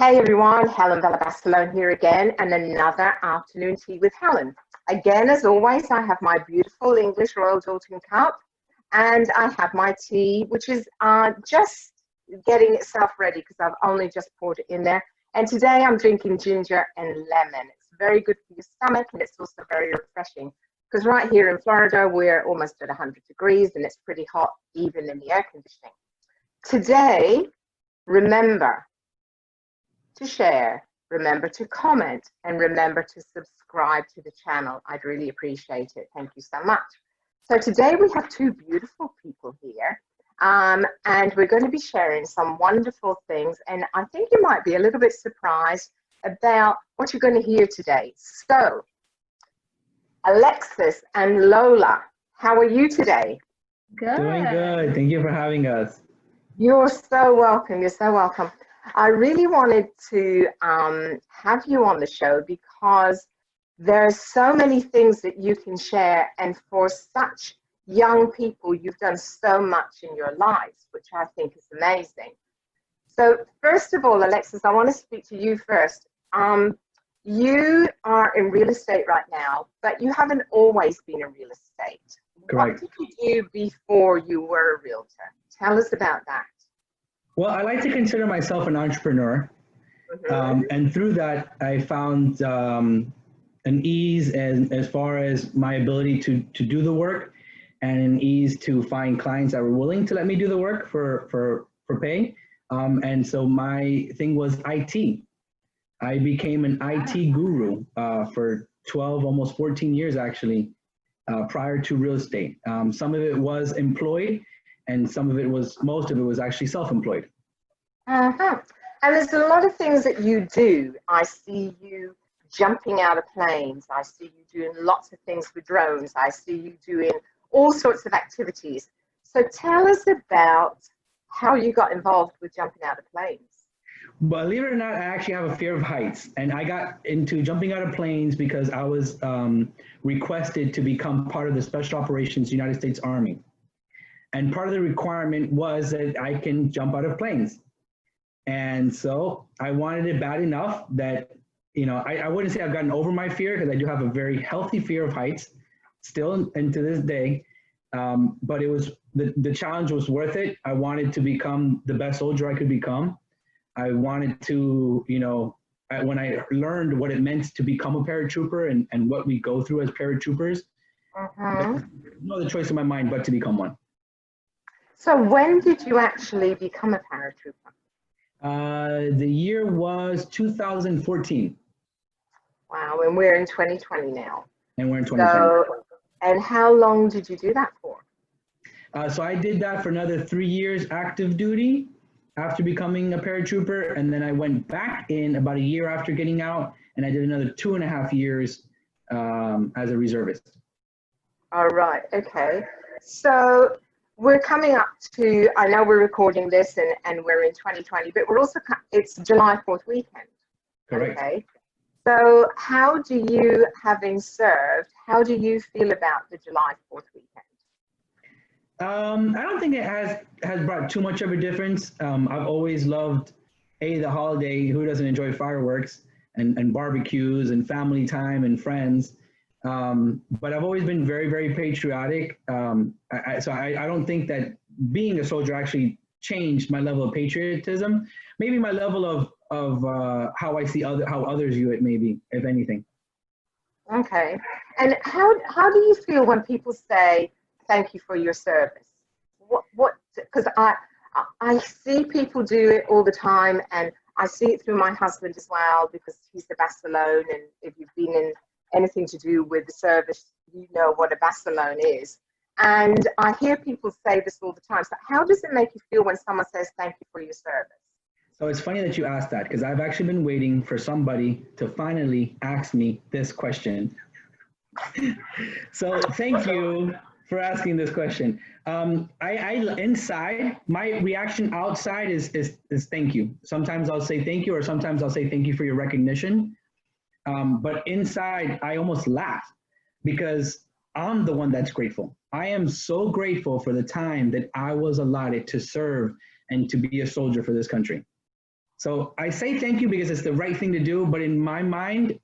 Hey everyone, Helen Barcelone here again, and another Afternoon Tea with Helen. Again, as always, I have my beautiful English Royal Doulton cup, and I have my tea, which is just getting itself ready because I've only just poured it in there. And today I'm drinking ginger and lemon. It's very good for your stomach, and it's also very refreshing because right here in Florida, we're almost at 100 degrees, and it's pretty hot even in the air conditioning. Today, remember to share, remember to comment, and remember to subscribe to the channel. I'd really appreciate it. Thank you so much. So today we have two beautiful people here, and we're going to be sharing some wonderful things, and I think you might be a little bit surprised about what you're going to hear today. So, Alexis and Lola, how are you today? Good. Doing good. Thank you for having us. You're so welcome. You're so welcome. I really wanted to have you on the show because there are so many things that you can share, and for such young people, you've done so much in your lives, which I think is amazing. So first of all, Alexis, I want to speak to you first. You are in real estate right now, but you haven't always been in real estate. Correct. What did you do before you were a realtor? Tell us about that. Well, I like to consider myself an entrepreneur. And through that, I found an ease as far as my ability to do the work, and an ease to find clients that were willing to let me do the work for pay. And so my thing was IT. I became an IT guru for 12, almost 14 years actually, prior to real estate. Some of it was employed, and most of it was actually self-employed. And there's a lot of things that you do. I see you jumping out of planes. I see you doing lots of things with drones. I see you doing all sorts of activities. So tell us about how you got involved with jumping out of planes. Believe it or not, I actually have a fear of heights, and I got into jumping out of planes because I was requested to become part of the Special Operations United States Army. And part of the requirement was that I can jump out of planes. And so I wanted it bad enough that, I wouldn't say I've gotten over my fear, because I do have a very healthy fear of heights still and to this day. But it was the challenge was worth it. I wanted to become the best soldier I could become. I wanted to, when I learned what it meant to become a paratrooper and what we go through as paratroopers, there's no other choice in my mind but to become one. So when did you actually become a paratrooper? The year was 2014. Wow, and we're in 2020 now. And we're in 2020. So, and how long did you do that for? So I did that for another 3 years active duty after becoming a paratrooper, and then I went back in about a year after getting out, and I did another 2.5 years as a reservist. All right, okay. So we're coming up to, I know we're recording this and we're in 2020, but we're also, it's July 4th weekend. Correct. Okay. So how do you, having served, how do you feel about the July 4th weekend? I don't think it has brought too much of a difference. I've always loved, the holiday. Who doesn't enjoy fireworks and barbecues and family time and friends? But I've always been very, very patriotic. So I don't think that being a soldier actually changed my level of patriotism. Maybe my level of how I see how others view it, maybe, if anything. Okay. And how do you feel when people say thank you for your service? What? Because I see people do it all the time, and I see it through my husband as well, because he's the Barcelone, and if you've been in anything to do with the service, you know what a Barcelone is. And I hear people say this all the time. So how does it make you feel when someone says thank you for your service? So it's funny that you asked that, because I've actually been waiting for somebody to finally ask me this question. So thank you for asking this question. Inside, my reaction outside is thank you. Sometimes I'll say thank you, or sometimes I'll say thank you for your recognition. But inside, I almost laugh because I'm the one that's grateful. I am so grateful for the time that I was allotted to serve and to be a soldier for this country. So I say thank you because it's the right thing to do, but in my mind,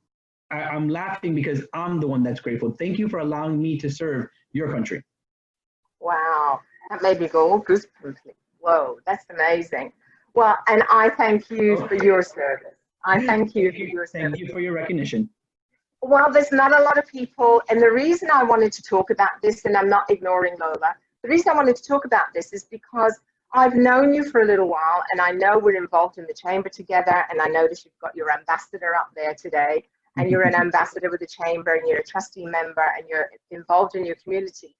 I'm laughing because I'm the one that's grateful. Thank you for allowing me to serve your country. Wow, that made me go all goosebumps. Whoa, that's amazing. Well, and I thank you for your service. I thank you for your service. Thank you for your recognition. Well, there's not a lot of people, and the reason I wanted to talk about this, and I'm not ignoring Lola, the reason I wanted to talk about this is because I've known you for a little while, and I know we're involved in the chamber together, and I noticed you've got your ambassador up there today, and you're an ambassador with the chamber, and you're a trustee member, and you're involved in your community.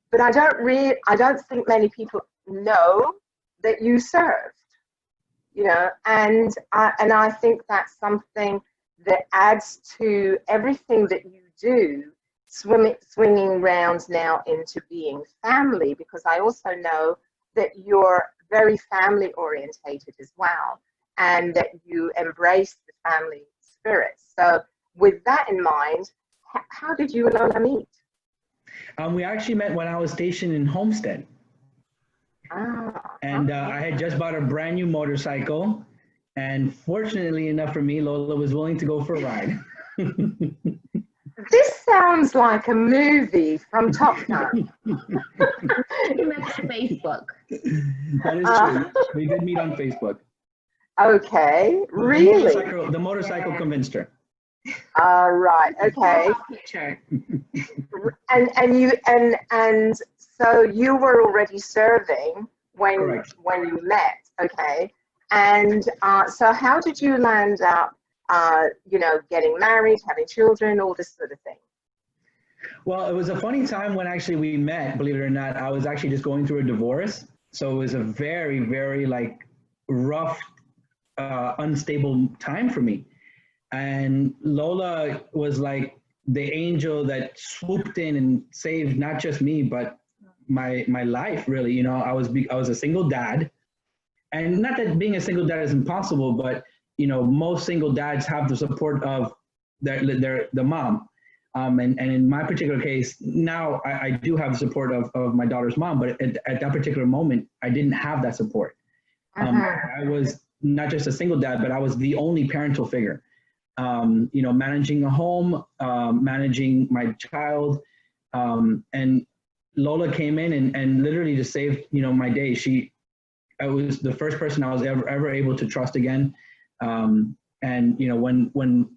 But I don't think many people know that you served, you know, and I think that's something that adds to everything that you do, swinging round now into being family, because I also know that you're very family orientated as well, and that you embrace the family spirit. So with that in mind, how did you and Lola meet? We actually met when I was stationed in Homestead. And I had just bought a brand new motorcycle. And fortunately enough for me, Lola was willing to go for a ride. This sounds like a movie from Top Gun. We met on Facebook. That is true. We did meet on Facebook. Okay, really? The motorcycle convinced her. Right. Okay. Picture. And so you were already serving when Correct. when you met. Okay. And so how did you land up? You know, getting married, having children, all this sort of thing. Well, it was a funny time when actually we met, believe it or not. I was actually just going through a divorce. So it was a very, very like rough, unstable time for me. And Lola was like the angel that swooped in and saved not just me, but my life really. You know, I was a single dad. And not that being a single dad is impossible, but you know, most single dads have the support of the mom. And in my particular case, now I do have the support of my daughter's mom, but at that particular moment, I didn't have that support. I was not just a single dad, but I was the only parental figure. You know, managing a home, managing my child, and Lola came in and literally just saved, you know, my day. I was the first person I was ever able to trust again. And you know, when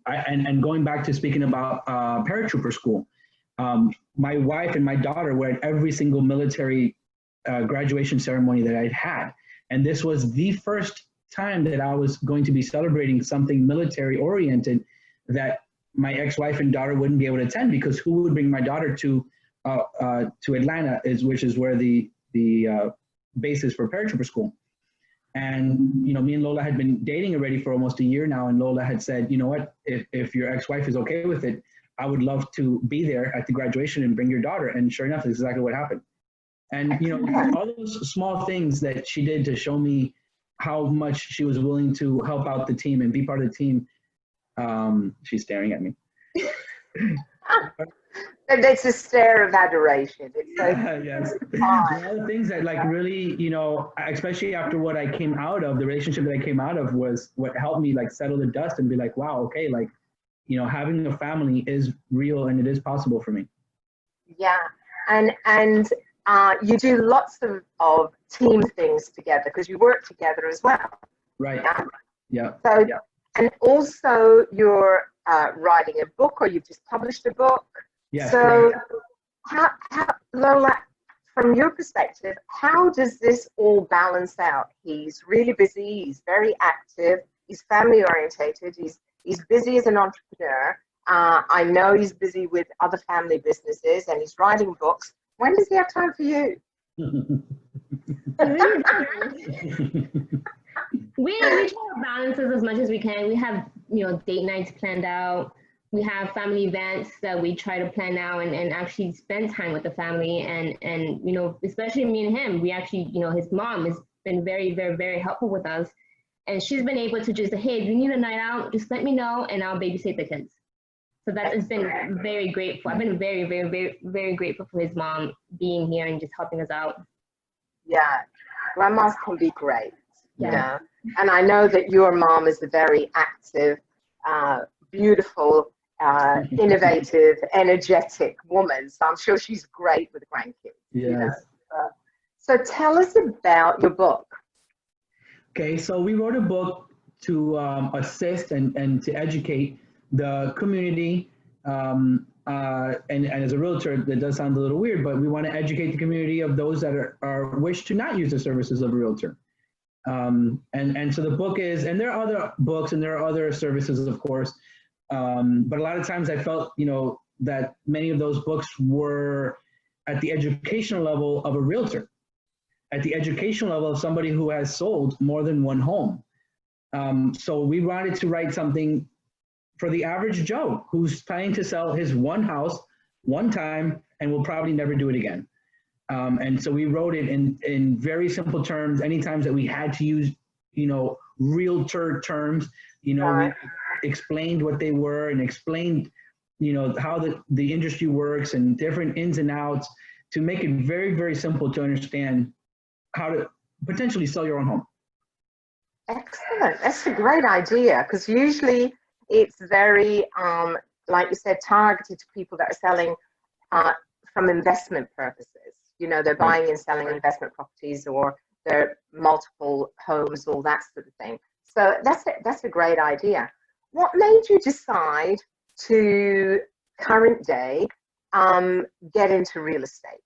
going back to speaking about paratrooper school, my wife and my daughter were at every single military graduation ceremony that I'd had, and this was the first time that I was going to be celebrating something military oriented that my ex-wife and daughter wouldn't be able to attend, because who would bring my daughter to Atlanta, which is where the base is for paratrooper school. And, you know, me and Lola had been dating already for almost a year now. And Lola had said, you know what, if your ex-wife is okay with it, I would love to be there at the graduation and bring your daughter. And sure enough, that's exactly what happened. And, you know, all those small things that she did to show me how much she was willing to help out the team and be part of the team. She's staring at me. And it's a stare of adoration. It's like, yes. One of the things that like really, you know, especially after what I came out of, the relationship that I came out of was what helped me like settle the dust and be like, wow, okay, like, you know, having a family is real and it is possible for me. Yeah, and you do lots of team things together because you work together as well. Right. Yeah. So, and also you're writing a book, or you've just published a book. Yes. So, how Lola, from your perspective, how does this all balance out? He's really busy. He's very active. He's family orientated. He's busy as an entrepreneur. I know he's busy with other family businesses, and he's writing books. When does he have time for you? We try to balance this as much as we can. We have, you know, date nights planned out. We have family events that we try to plan out and actually spend time with the family. And you know, especially me and him, we actually, you know, his mom has been very, very, very helpful with us. And she's been able to just say, hey, if you need a night out, just let me know and I'll babysit the kids. So that has been very grateful. I've been very, very, very, very grateful for his mom being here and just helping us out. Yeah, grandmas can be great. Yeah. You know? And I know that your mom is a very active, beautiful, innovative, energetic woman. So I'm sure she's great with grandkids. You know. Yes. So tell us about your book. Okay, so we wrote a book to assist and to educate the community. And as a realtor, that does sound a little weird, but we want to educate the community of those that are wish to not use the services of a realtor. And so the book is, and there are other books and there are other services, of course, but a lot of times I felt, that many of those books were at the educational level of a realtor, at the educational level of somebody who has sold more than one home. So we wanted to write something for the average Joe who's planning to sell his one house one time and will probably never do it again. And so we wrote it in very simple terms. Any times that we had to use, realtor terms, we explained what they were and explained, how the industry works and different ins and outs to make it very, very simple to understand how to potentially sell your own home. Excellent. That's a great idea, because usually it's very, like you said, targeted to people that are selling from investment purposes. They're buying and selling investment properties, or they're multiple homes, all that sort of thing. So that's a great idea. What made you decide to current day get into real estate?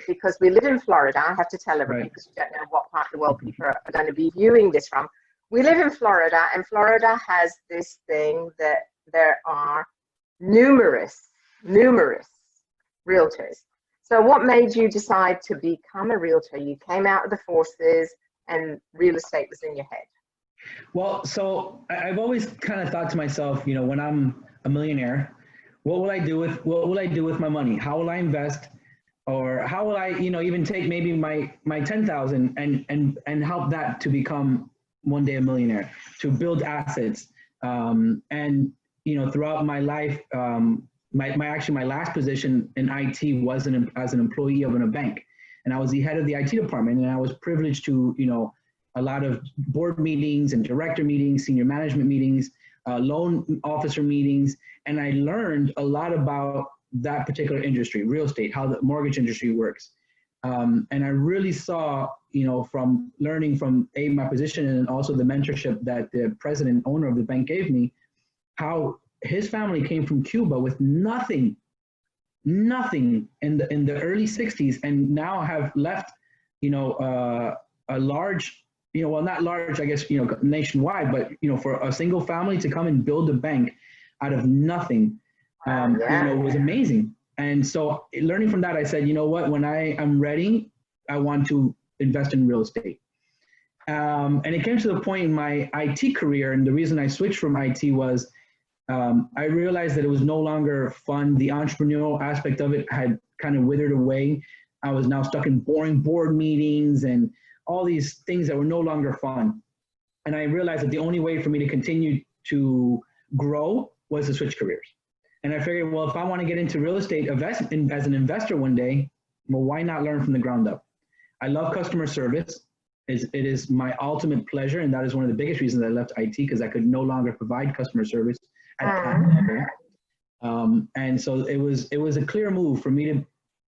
Because we live in Florida, I have to tell everybody, because you don't know what part of the world people are going to be viewing this from. We live in Florida, and Florida has this thing that there are numerous realtors. So what made you decide to become a realtor? You came out of the forces and real estate was in your head. Well, so I've always kind of thought to myself, when I'm a millionaire, what will I do with my money? How will I invest? Or how will I, even take maybe my 10,000 and help that to become one day a millionaire, to build assets. And throughout my life, my last position in IT was as an employee of a bank, and I was the head of the IT department, and I was privileged to a lot of board meetings and director meetings, senior management meetings, loan officer meetings, and I learned a lot about that particular industry, real estate, how the mortgage industry works. And I really saw, from learning from my position and also the mentorship that the president owner of the bank gave me, how his family came from Cuba with nothing in the early 60s, and now have left, a large, well, not large, I guess, nationwide, but, for a single family to come and build a bank out of nothing, was amazing. And so learning from that, I said, when I am ready, I want to invest in real estate. And it came to the point in my IT career, and the reason I switched from IT was I realized that it was no longer fun. The entrepreneurial aspect of it had kind of withered away. I was now stuck in boring board meetings and all these things that were no longer fun. And I realized that the only way for me to continue to grow was to switch careers. And I figured, well, if I want to get into real estate as an investor one day, well, why not learn from the ground up? I love customer service. It is my ultimate pleasure, and that is one of the biggest reasons I left IT, because I could no longer provide customer service at that level. And so it was a clear move for me to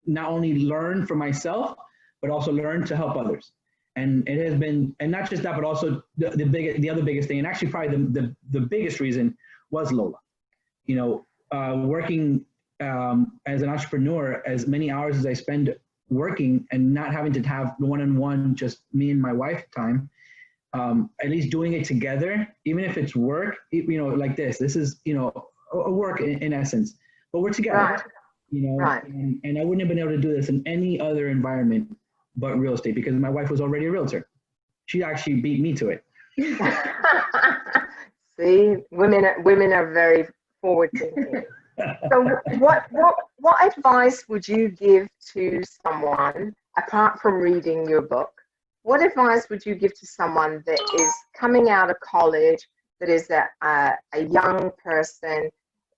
not only learn for myself, but also learn to help others. And it has been, and not just that, but also the other biggest thing, and actually probably the biggest reason was Lola. Working as an entrepreneur, as many hours as I spend working and not having to have one-on-one, just me and my wife time, at least doing it together, even if it's work, like this is, a work in essence, but we're together, and I wouldn't have been able to do this in any other environment but real estate, because my wife was already a realtor. She actually beat me to it. See, women are very forward thinking. So what advice would you give to someone, apart from reading your book? What advice would you give to someone that is coming out of college, that is a young person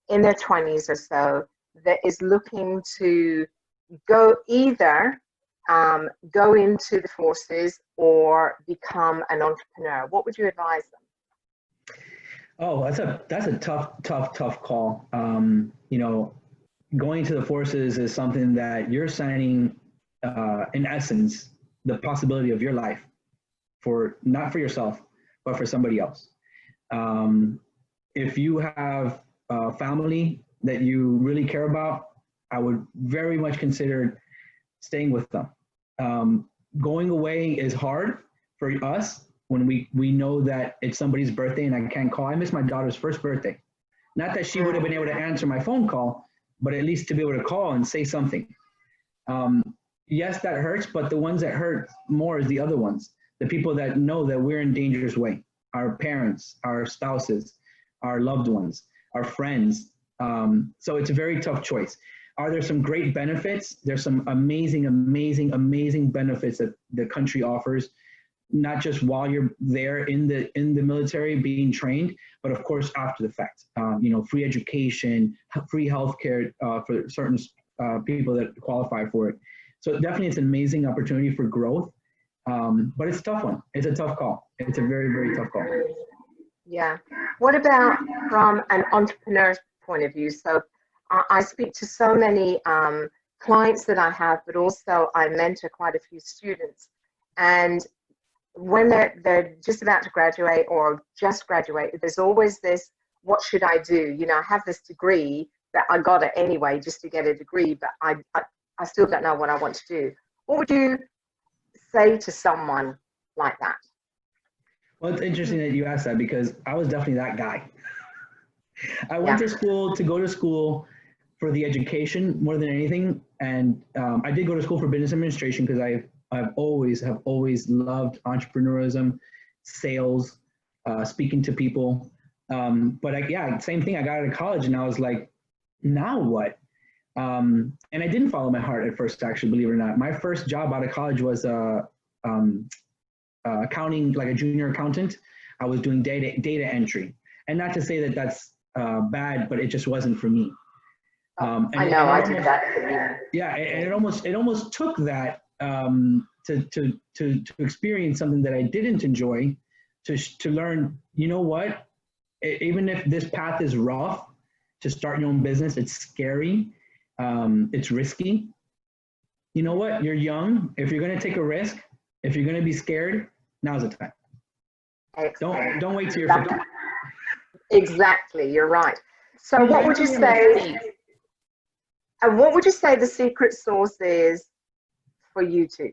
in their 20s or so, that is looking to go either go into the forces or become an entrepreneur? What would you advise them? Oh, that's a tough call. You know, going to the forces is something that you're signing, in essence, the possibility of your life for not for yourself, but for somebody else. If you have a family that you really care about, I would very much consider staying with them. Going away is hard for us when we know that it's somebody's birthday and I can't call. I missed my daughter's first birthday. Not that she would have been able to answer my phone call, but at least to be able to call and say something. Yes, that hurts, but the ones that hurt more is the other ones. The people that know that we're in dangerous way. Our parents, our spouses, our loved ones, our friends. So it's a very tough choice. Are there some great benefits? There's some amazing benefits that the country offers, not just while you're there in the military being trained, but of course after the fact. You know, free education, free healthcare for certain people that qualify for it. So definitely it's an amazing opportunity for growth, but it's a tough one. It's a tough call. It's a very tough call. Yeah. What about from an entrepreneur's point of view? So I speak to so many clients that I have, but also I mentor quite a few students. And when they're just about to graduate or just graduated, there's always this, what should I do? You know, I have this degree, but I got it anyway just to get a degree, but I still don't know what I want to do. What would you say to someone like that? Well, it's interesting that you asked that because I was definitely that guy. I went to school to go to school for the education more than anything. And I did go to school for business administration because I've always loved entrepreneurism, sales, speaking to people. But same thing. I got out of college and I was like, now what? And I didn't follow my heart at first, actually, believe it or not. My first job out of college was accounting, like a junior accountant. I was doing data entry. And not to say that that's bad, but it just wasn't for me. I know, I did that. Yeah, and it almost took that to experience something that I didn't enjoy, to learn, you know what, even if this path is rough, to start your own business, it's scary, it's risky. You know what, you're young. If you're gonna take a risk, if you're gonna be scared, now's the time. Excellent. Don't wait till you're 50. Exactly, you're right. So what would you say? And what would you say the secret sauce is for you two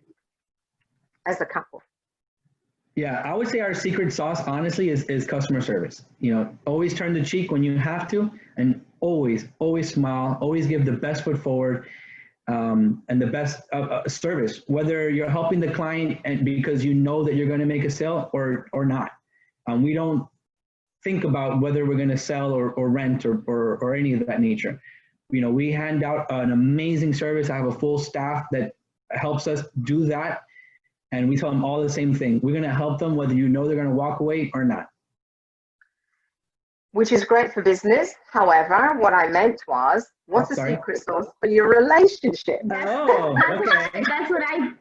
as a couple? Yeah, I would say our secret sauce, honestly, is customer service. You know, always turn the cheek when you have to, and always smile, always give the best foot forward, and the best service, whether you're helping the client and because you know that you're going to make a sale or not. We don't think about whether we're going to sell or rent or any of that nature. You know, we hand out an amazing service. I have a full staff that helps us do that. And we tell them all the same thing. We're going to help them whether you know they're going to walk away or not. Which is great for business. However, what I meant was, what's the secret sauce for your relationship? That's what I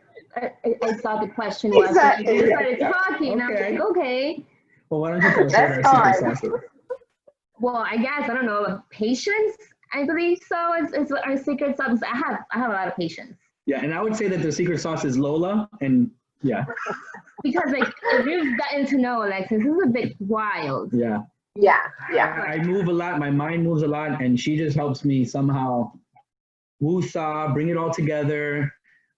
thought the question was. Exactly. You started talking. I was like, okay. Well, why don't you tell us what our secret sauce is? Well, I guess, I don't know, patience, I believe so. It's our secret sauce. I have a lot of patience. Yeah, and I would say that the secret sauce is Lola, and yeah. Because like, if you've gotten to know Alexis, this is a bit wild. Yeah. I move a lot, my mind moves a lot, and she just helps me somehow woo-saw, bring it all together.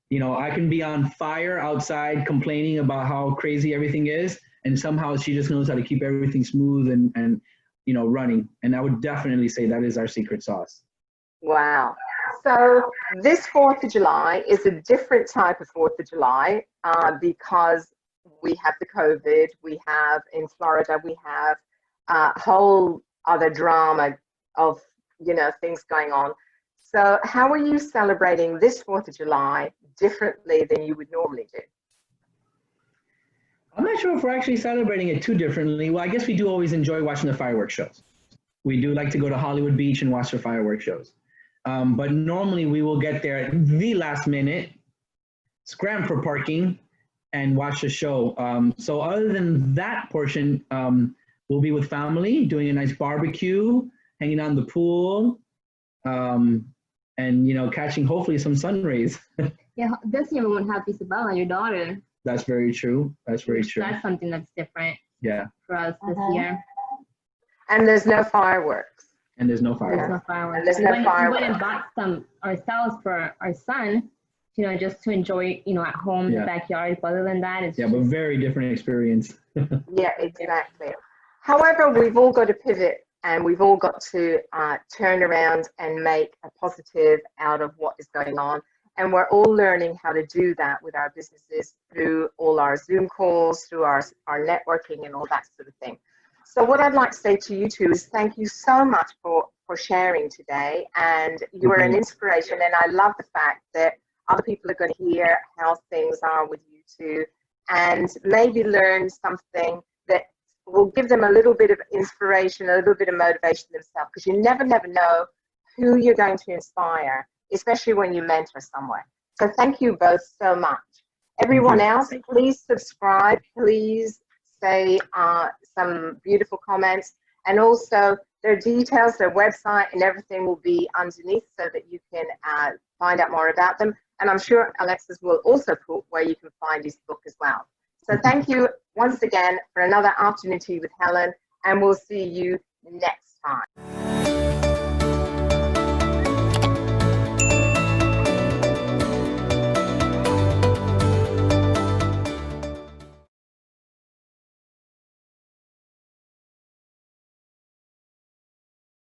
You know, I can be on fire outside complaining about how crazy everything is, and somehow she just knows how to keep everything smooth and you know, running. And I would definitely say that is our secret sauce. Wow. So this 4th of July is a different type of 4th of July because we have the COVID, we have in Florida, we have a whole other drama of, you know, things going on. So how are you celebrating this 4th of July differently than you would normally do? I'm not sure if we're actually celebrating it too differently. Well, I guess we do always enjoy watching the fireworks shows. We do like to go to Hollywood Beach and watch the fireworks shows. But normally we will get there at the last minute scram for parking and watch the show. So other than that portion, we'll be with family, doing a nice barbecue, hanging out in the pool, and catching hopefully some sun rays. Yeah, this year we won't have Isabella, your daughter. That's very true. That's very true. That's something that's different. Yeah. For us this year. And there's no fireworks. And there's no fireworks. There's no fireworks. And there's no fireworks. We went and bought some ourselves for our son, just to enjoy, at home, the backyard. But other than that, it's but very different experience. Yeah, exactly. However, we've all got to pivot, and we've all got to turn around and make a positive out of what is going on. And we're all learning how to do that with our businesses through all our Zoom calls, through our networking and all that sort of thing. So what I'd like to say to you two is thank you so much for sharing today. And you are an inspiration. And I love the fact that other people are going to hear how things are with you two and maybe learn something that will give them a little bit of inspiration, a little bit of motivation themselves, because you never know who you're going to inspire, especially when you mentor someone. So thank you both so much. Everyone else, please subscribe. Please say some beautiful comments. And also their details, their website and everything will be underneath so that you can find out more about them. And I'm sure Alexis will also put where you can find his book as well. So thank you once again for another Afternoon Tea with Helen, and we'll see you next time.